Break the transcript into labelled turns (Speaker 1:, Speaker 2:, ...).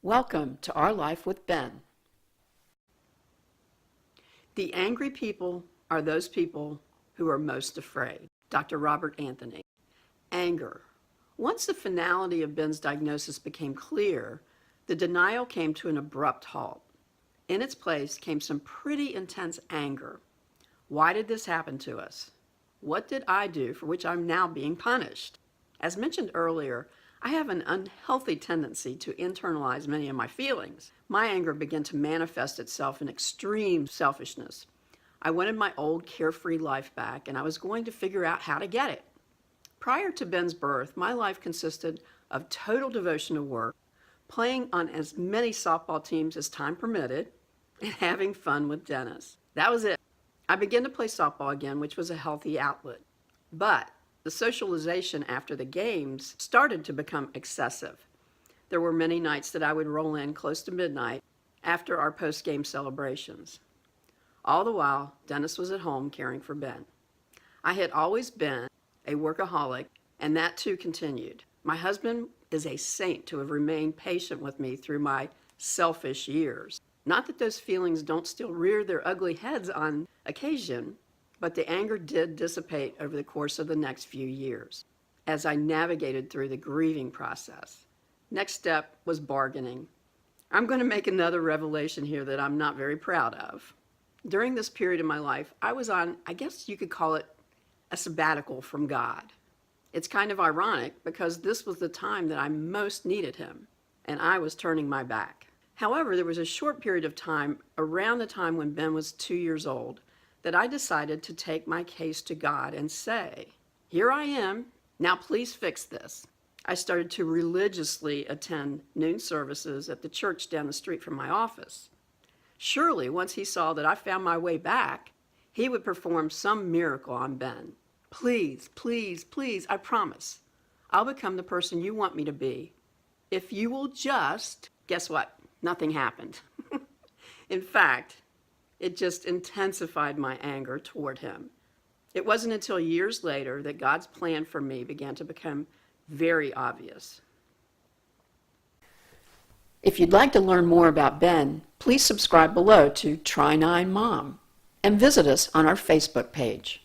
Speaker 1: Welcome to Our Life with Ben. The angry people are those people who are most afraid. Dr. Robert Anthony. Anger. Once the finality of Ben's diagnosis became clear, the denial came to an abrupt halt. In its place came some pretty intense anger. Why did this happen to us? What did I do for which I'm now being punished? As mentioned earlier, I have an unhealthy tendency to internalize many of my feelings. My anger began to manifest itself in extreme selfishness. I wanted my old carefree life back, and I was going to figure out how to get it. Prior to Ben's birth, my life consisted of total devotion to work, playing on as many softball teams as time permitted, and having fun with Dennis. That was it. I began to play softball again, which was a healthy outlet. But the socialization after the games started to become excessive. There were many nights that I would roll in close to midnight after our post-game celebrations. All the while, Dennis was at home caring for Ben. I had always been a workaholic, and that too continued. My husband is a saint to have remained patient with me through my selfish years. Not that those feelings don't still rear their ugly heads on occasion, but the anger did dissipate over the course of the next few years as I navigated through the grieving process. Next step was bargaining. I'm going to make another revelation here that I'm not very proud of. During this period of my life, I was on, I guess you could call it, a sabbatical from God. It's kind of ironic because this was the time that I most needed Him, and I was turning my back. However, there was a short period of time around the time when Ben was 2 years old that I decided to take my case to God and say, here I am, now please fix this. I started to religiously attend noon services at the church down the street from my office. Surely, once He saw that I found my way back, He would perform some miracle on Ben. Please, please, please, I promise, I'll become the person you want me to be. If you will just, guess what? Nothing happened. In fact, it just intensified my anger toward Him. It wasn't until years later that God's plan for me began to become very obvious. If you'd like to learn more about Ben, please subscribe below to Tri-9 Mom and visit us on our Facebook page.